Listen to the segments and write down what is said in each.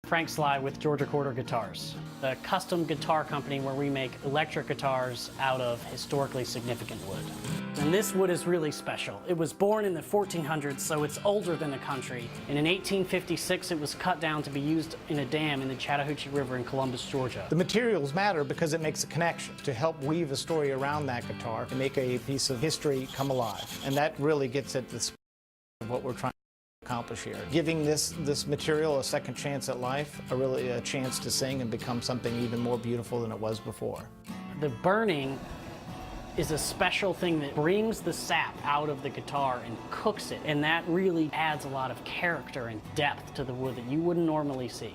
Frank Sly with Georgia Corder Guitars, a custom guitar company where we make electric guitars out of historically significant wood. And this wood is really special. It was born in the 1400s, so it's older than the country. And in 1856, it was cut down to be used in a dam in the Chattahoochee River in Columbus, Georgia. The materials matter because it makes a connection to help weave a story around that guitar and make a piece of history come alive. And that really gets at the spirit of what we're trying to accomplish here. Giving this material a second chance at life, really a chance to sing and become something even more beautiful than it was before. The burning is a special thing that brings the sap out of the guitar and cooks it, and that really adds a lot of character and depth to the wood that you wouldn't normally see.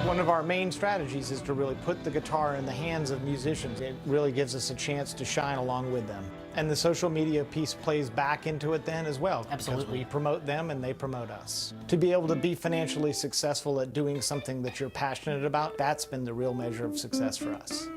One of our main strategies is to really put the guitar in the hands of musicians. It really gives us a chance to shine along with them. And the social media piece plays back into it then as well. Absolutely. Because we promote them and they promote us. To be able to be financially successful at doing something that you're passionate about, that's been the real measure of success for us.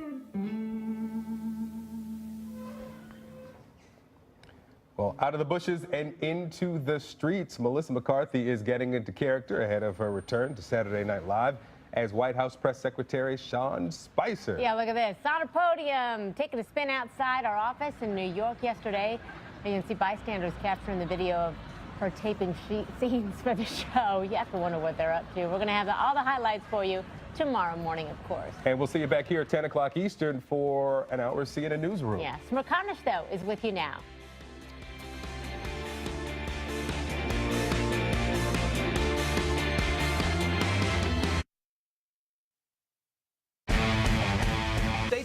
Well, out of the bushes and into the streets, Melissa McCarthy is getting into character ahead of her return to Saturday Night Live as White House Press Secretary Sean Spicer. Yeah, look at this. On a podium, taking a spin outside our office in New York yesterday. You can see bystanders capturing the video of her taping scenes for the show. You have to wonder what they're up to. We're going to have all the highlights for you tomorrow morning, of course. And we'll see you back here at 10 o'clock Eastern for an hour CNN Newsroom. Yes. Merconish, though, is with you now.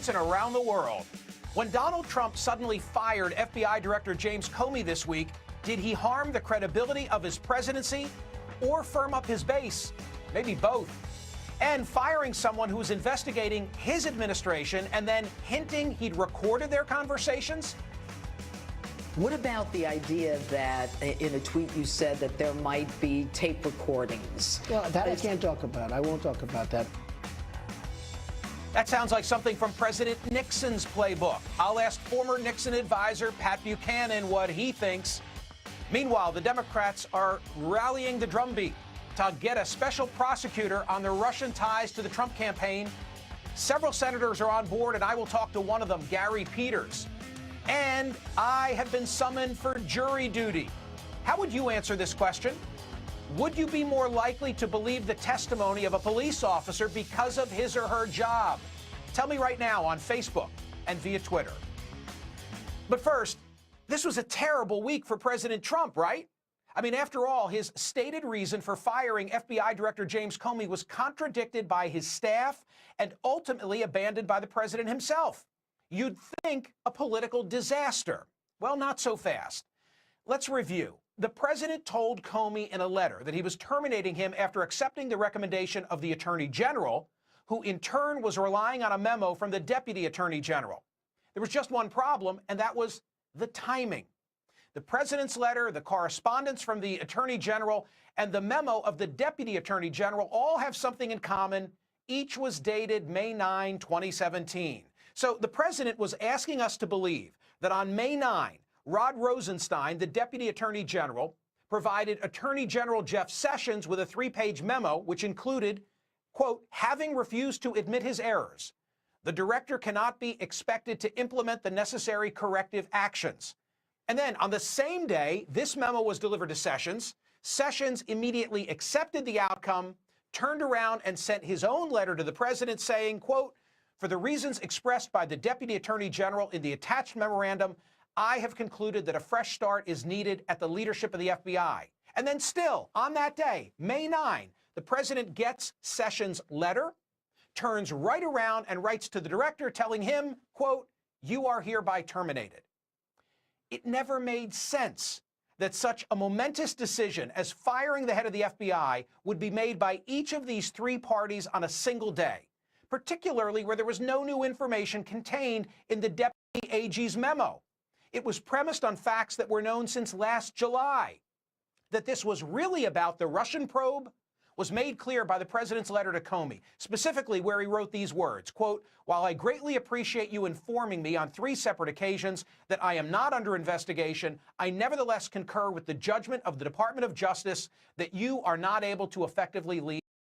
And around the world. When Donald Trump suddenly fired FBI Director James Comey this week, did he harm the credibility of his presidency or firm up his base? Maybe both. And firing someone who was investigating his administration and then hinting he'd recorded their conversations? What about the idea that in a tweet you said that there might be tape recordings? Well, that I can't talk about. I won't talk about that. That sounds like something from President Nixon's playbook. I'll ask former Nixon advisor Pat Buchanan what he thinks. Meanwhile, the Democrats are rallying the drumbeat to get a special prosecutor on the Russian ties to the Trump campaign. Several senators are on board, and I will talk to one of them, Gary Peters. And I have been summoned for jury duty. How would you answer this question? Would you be more likely to believe the testimony of a police officer because of his or her job? Tell me right now on Facebook and via Twitter. But first, this was a terrible week for President Trump, right? I mean, after all, his stated reason for firing FBI Director James Comey was contradicted by his staff and ultimately abandoned by the president himself. You'd think a political disaster. Well, not so fast. Let's review. The president told Comey in a letter that he was terminating him after accepting the recommendation of the Attorney General, who in turn was relying on a memo from the Deputy Attorney General. There was just one problem, and that was the timing. The president's letter, the correspondence from the Attorney General, and the memo of the Deputy Attorney General all have something in common. Each was dated May 9, 2017. So the president was asking us to believe that on May 9, Rod Rosenstein, the Deputy Attorney General, provided Attorney General Jeff Sessions with a 3-page memo which included, quote, having refused to admit his errors, the director cannot be expected to implement the necessary corrective actions. And then on the same day this memo was delivered to Sessions, Sessions immediately accepted the outcome, turned around and sent his own letter to the president saying, quote, for the reasons expressed by the Deputy Attorney General in the attached memorandum, I have concluded that a fresh start is needed at the leadership of the FBI. And then still, on that day, May 9, the president gets Sessions' letter, turns right around and writes to the director telling him, quote, you are hereby terminated. It never made sense that such a momentous decision as firing the head of the FBI would be made by each of these three parties on a single day, particularly where there was no new information contained in the Deputy AG's memo. It was premised on facts that were known since last July. That this was really about the Russian probe was made clear by the president's letter to Comey, specifically where he wrote these words, quote, while I greatly appreciate you informing me on 3 separate occasions that I am not under investigation, I nevertheless concur with the judgment of the Department of Justice that you are not able to effectively lead